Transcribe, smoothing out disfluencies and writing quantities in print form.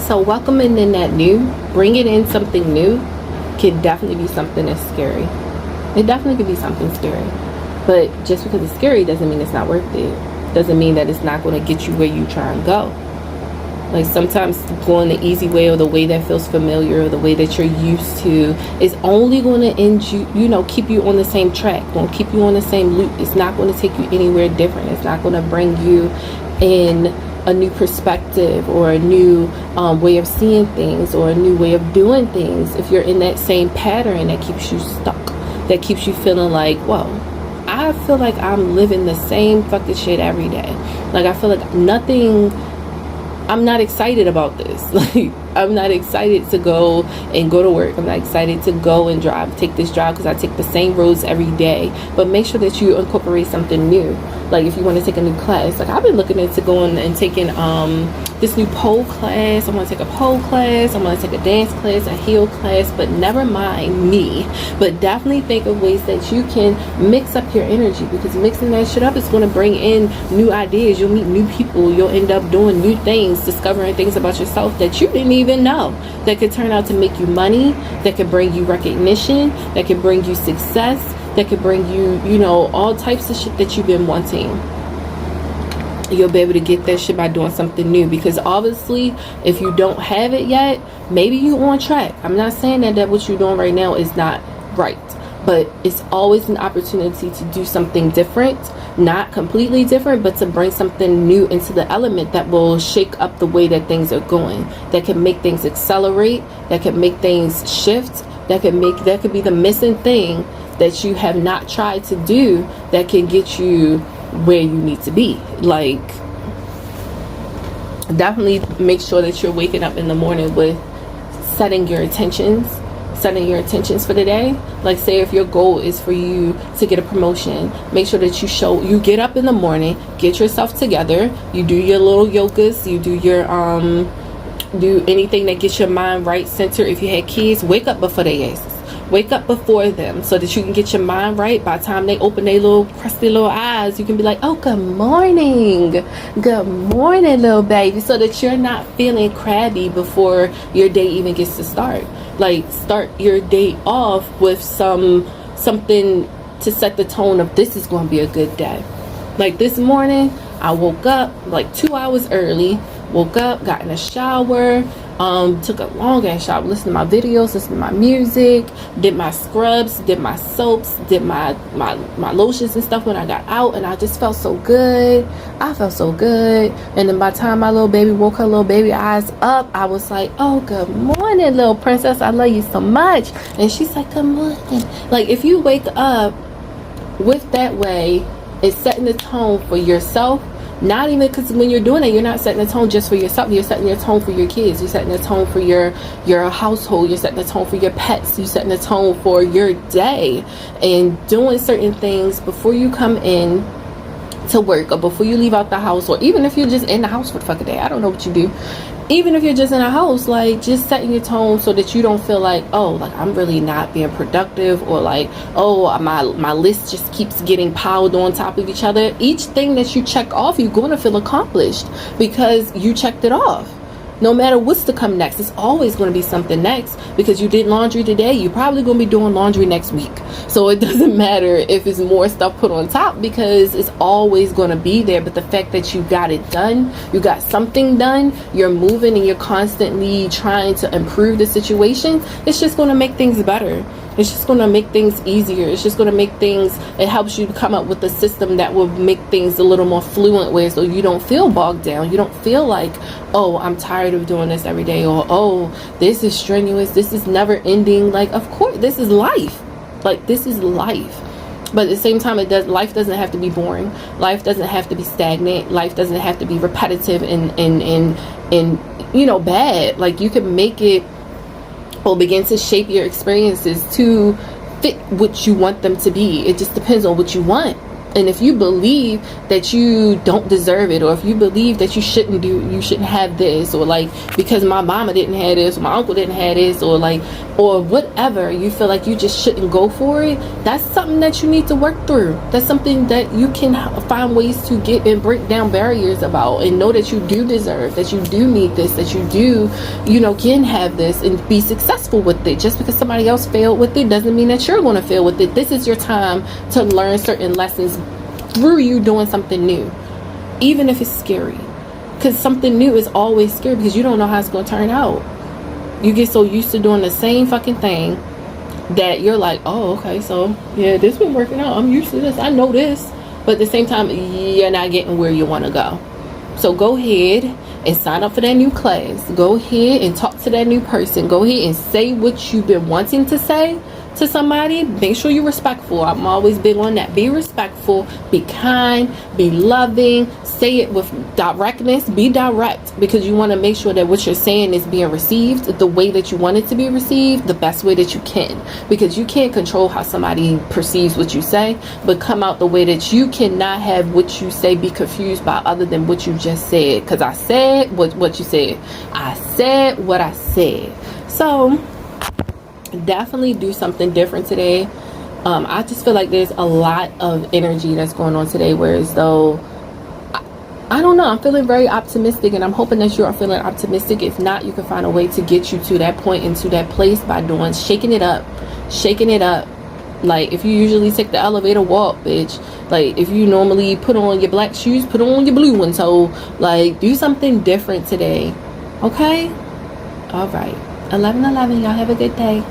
So welcoming in that new, bringing in something new, can definitely be something that's scary. It definitely could be something scary. But just because it's scary doesn't mean it's not worth it. Doesn't mean that it's not going to get you where you try and go. Like sometimes going the easy way or the way that feels familiar or the way that you're used to is only going to end you, keep you on the same track, going to keep you on the same loop. It's not going to take you anywhere different. It's not going to bring you in a new perspective or a new way of seeing things or a new way of doing things. If you're in that same pattern that keeps you stuck, that keeps you feeling like, whoa, I feel like I'm living the same fucking shit every day. Like I feel like I'm not excited about this. Like I'm not excited to go to work. I'm not excited to go and take this drive because I take the same roads every day. But make sure that you incorporate something new. Like if you want to take a new class, like I've been looking into going and taking this new pole class. I want to take a pole class. I want to take a dance class, a heel class, but never mind me. But definitely think of ways that you can mix up your energy, because mixing that shit up is going to bring in new ideas. You'll meet new people. You'll end up doing new things, discovering things about yourself that you didn't even know, that could turn out to make you money, that could bring you recognition, that could bring you success, that could bring you, all types of shit that you've been wanting. You'll be able to get that shit by doing something new, because obviously if you don't have it yet, maybe you're on track. I'm not saying that what you're doing right now is not right, but it's always an opportunity to do something different, not completely different, but to bring something new into the element that will shake up the way that things are going, that can make things accelerate, that can make things shift, that could be the missing thing that you have not tried to do that can get you where you need to be. Like definitely make sure that you're waking up in the morning with setting your intentions for the day. Like say if your goal is for you to get a promotion, make sure that you get up in the morning, get yourself together, you do your little yogas, you do your do anything that gets your mind right center. If you had kids, wake up before they asses. Wake up before them so that you can get your mind right. By the time they open their little crusty little eyes, you can be like, oh, good morning, little baby, so that you're not feeling crabby before your day even gets to start. Like start your day off with something to set the tone of this is going to be a good day. Like this morning I woke up like 2 hours early, got in a shower, took a long ass shower, listened to my videos, listened to my music, did my scrubs, did my soaps, did my lotions and stuff when I got out, and I just felt so good. I felt so good. And then by the time my little baby woke her little baby eyes up, I was like, oh, good morning, little princess, I love you so much. And she's like, good morning. Like if you wake up with that way, it's setting the tone for yourself. Not even, because when you're doing it, you're not setting the tone just for yourself. You're setting your tone for your kids. You're setting the tone for your household. You're setting the tone for your pets. You're setting the tone for your day. And doing certain things before you come in to work or before you leave out the house, or even if you're just in the house for the fucking day. I don't know what you do. Even if you're just in a house, like just setting your tone so that you don't feel like, oh, like I'm really not being productive, or like, oh, my list just keeps getting piled on top of each other. Each thing that you check off, you're going to feel accomplished because you checked it off. No matter what's to come next, it's always going to be something next, because you did laundry today, you're probably going to be doing laundry next week. So it doesn't matter if it's more stuff put on top, because it's always going to be there. But the fact that you got it done, you got something done, you're moving and you're constantly trying to improve the situation, it's just going to make things better. It's just going to make things easier. It's just going to make things, it helps you come up with a system that will make things a little more fluent way, so you don't feel bogged down. You don't feel like, oh, I'm tired of doing this every day, or oh, this is strenuous, this is never ending. Like, of course, this is life. Like, this is life. But at the same time, life doesn't have to be boring. Life doesn't have to be stagnant. Life doesn't have to be repetitive and bad. Like, you can make it, or begin to shape your experiences to fit what you want them to be. It just depends on what you want. And if you believe that you don't deserve it, or if you believe that you shouldn't have this, or like because my mama didn't have this, or my uncle didn't have this, or like, or whatever, you feel like you just shouldn't go for it, that's something that you need to work through. That's something that you can find ways to get and break down barriers about, and know that you do deserve, that you do need this, that you do, can have this and be successful with it. Just because somebody else failed with it doesn't mean that you're going to fail with it. This is your time to learn certain lessons through you doing something new, even if it's scary, because something new is always scary because you don't know how it's going to turn out. You get so used to doing the same fucking thing that you're like, oh, okay, so yeah, this been working out, I'm used to this, I know this. But at the same time, you're not getting where you want to go. So go ahead and sign up for that new class. Go ahead and talk to that new person. Go ahead and say what you've been wanting to say to somebody. Make sure you're respectful. I'm always big on that. Be respectful, be kind, be loving. Say it with directness. Be direct, because you want to make sure that what you're saying is being received the way that you want it to be received, the best way that you can, because you can't control how somebody perceives what you say, but come out the way that you cannot have what you say be confused by other than what you just said. Because I said what you said. I said what I said. So definitely do something different today. I just feel like there's a lot of energy that's going on today, whereas though I don't know, I'm feeling very optimistic, and I'm hoping that you are feeling optimistic. If not, you can find a way to get you to that point and to that place by doing shaking it up. Like if you usually take the elevator, walk, bitch. Like if you normally put on your black shoes, put on your blue ones. So like do something different today. Okay? All right. 11/11, y'all have a good day.